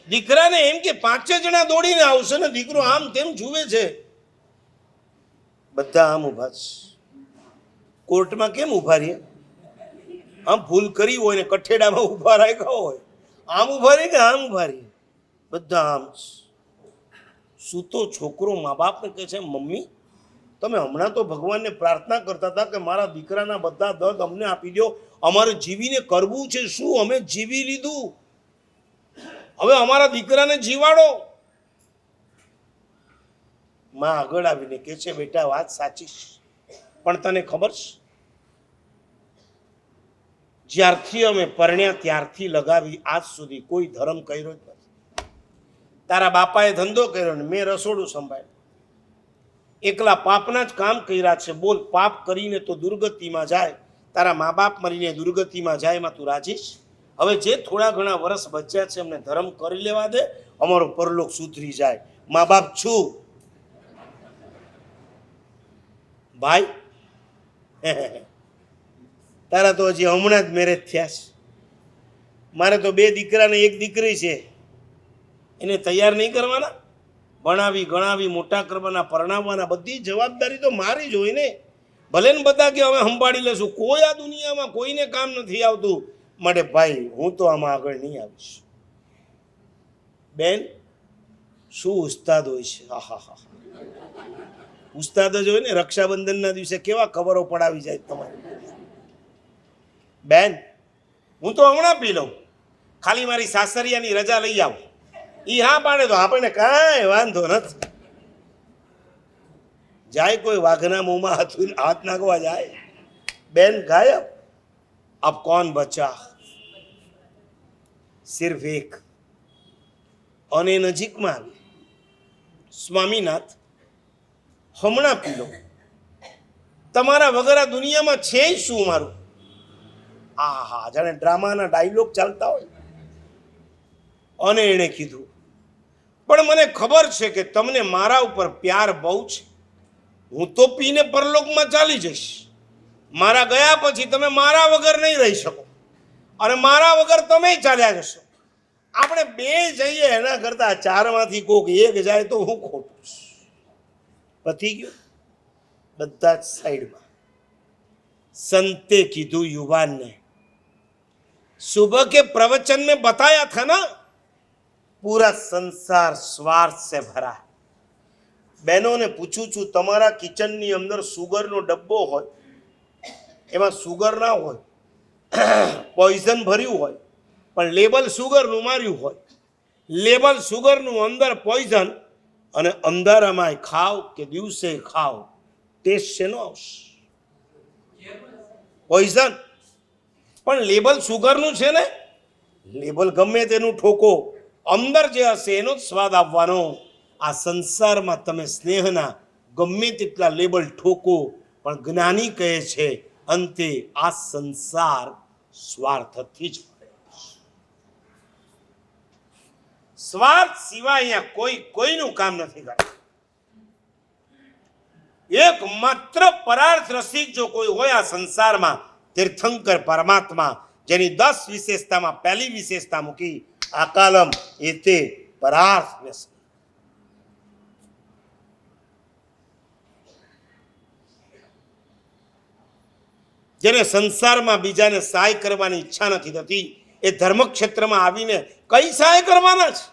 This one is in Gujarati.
દીકરાને એમ કે 5 જણા દોડીને આવશે ને દીકરો આમ તેમ જુએ છે, બધા આમ ઊભા છે. કોર્ટમાં કેમ ઊભા રહીએ? આમ ભૂલ કરી હોય ને કઠેડામાં ઊભા રાખ્યા હોય, આમ ઊભા રહીએ કે આમ ઊભા રહીએ? બધા આમ. સૂતો છોકરો મા બાપને કહે છે, મમ્મી તમે હમણાં તો ભગવાનને પ્રાર્થના કરતા હતા કે મારા દીકરાના બધા દર્દ અમને આપી દો, અમારે જીવીને કરવું છે શું? અમે જીવી લીધું, હવે અમારા દીકરાને જીવાડો. માં આગળ આવીને કહે છે, બેટા વાત સાચી છે, પણ તને ખબર છે જ્યારથી અમે પરણ્યા ત્યારથી લગાવી આજ સુધી કોઈ ધર્મ કર્યો જ નથી. તારા બાપાએ ધંધો કર્યો ને મેં રસોડું સંભાળ્યું, એકલા પાપના જ કામ કર્યા છે. બોલ, પાપ કરીને તો દુર્ગતિમાં જાય, તારા મા બાપ મરીને દુર્ગતિમાં જાય, એમાં તું રાજી છે? હવે જે થોડા ઘણા વર્ષ બચ્યા છે અમને ધર્મ કરી લેવા દે, અમારો પરલોક સુધરી જાય. મા બાપ છું ભાઈ, તારા તો હજી હમણાં જ મેરેજ થયા છે. મારે તો 2 દીકરા ને 1 દીકરી છે, એને તૈયાર નહીં કરવાના? ભણાવી ગણાવી મોટા કરવાના, પરણાવવાના, બધી જવાબદારી તો મારી જ હોય ને. ભલે ને બધા કે અમે સંભાળી લેશું, કોઈ આ દુનિયામાં કોઈને કામ નથી આવતું. માટે ભાઈ હું તો આમાં આગળ નહીં આવીશ. બેન શું ઉસ્તાદ હોય છે! હા, ઉસ્તાદ જ હોય ને. રક્ષાબંધનના દિવસે કેવા કવરો પડાવી જાય તમારે. બેન હું તો હમણાં પી લઉં, ખાલી મારી સાસરિયાની રજા લઈ આવું. ઈ હા પાડે તો આપણને કાંઈ વાંધો નથી. જાય કોઈ વાઘના મોંમાં હાથ નાખવા જાય, બેન ગાયબ. अब कौन बचा? सिर्फ एक. અને નજીકમાં આવી, સ્વામીનાથ હમણાં પી લો, તમારા વગર આ દુનિયામાં છે શું મારું? હા, જાણે ડ્રામાના ડાયલોગ ચાલતા હોય. અને એણે કીધું, પણ મને ખબર છે કે તમને મારા ઉપર પ્યાર બહુ છે. હું તો પીને પરલોકમાં ચાલી જઈશ. મારા ગયા પછી તમે મારા વગર નહીં રહી શકો, અને મારા વગર તમે ચાલ્યા જશો. આપણે 2 જઈએ એના કરતા 4માંથી કોક 1 જાય તો હું ખોટું છું. પતી ગયું. બધા જ સાઈડમાં. संते कीधु युवान ने, सुबह के प्रवचन में बताया था ना, पूरा संसार स्वार्थ से भरा. बहनों ने पूछू छू, तमारा किचन ની અંદર સુગર નો ડબ્બો હોય, એમાં સુગર ના હોય, પોઈઝન ભર્યું હોય, પણ લેબલ સુગર નું માર્યું હોય. લેબલ સુગર નું, અંદર પોઈઝન, અને અંધારામાં ખાવ કે દિવસે ખાવ, ટેસ્ટ શેનો આવશે? પોઈઝન. પણ લેબલ સુગર નું છે ને, લેબલ ગમે તેનું ઠોકો, અંદર જે હશે એનો જ સ્વાદ આવવાનો. આ સંસારમાં તમે સ્નેહના ગમે તેટલા લેબલ ઠોકો, પણ જ્ઞાની કહે છે અંતે આ સંસાર સ્વાર્થથી જ મળે. સ્વાર્થ સિવાય અહીંયા કોઈનું કામ નથી કરતું. એકમાત્ર પરાર્થ રસિક જો કોઈ હોય આ સંસારમાં, તીર્થંકર પરમાત્મા, જેની 10 વિશેષતામાં પહેલી વિશેષતા મૂકી આકાલમ, એ તે પરાર્થ રસિક. જેને સંસારમાં બીજાને સહાય કરવાની ઈચ્છા નથી થતી, એ ધર્મક્ષેત્રમાં આવીને કઈ સહાય કરવાના છે?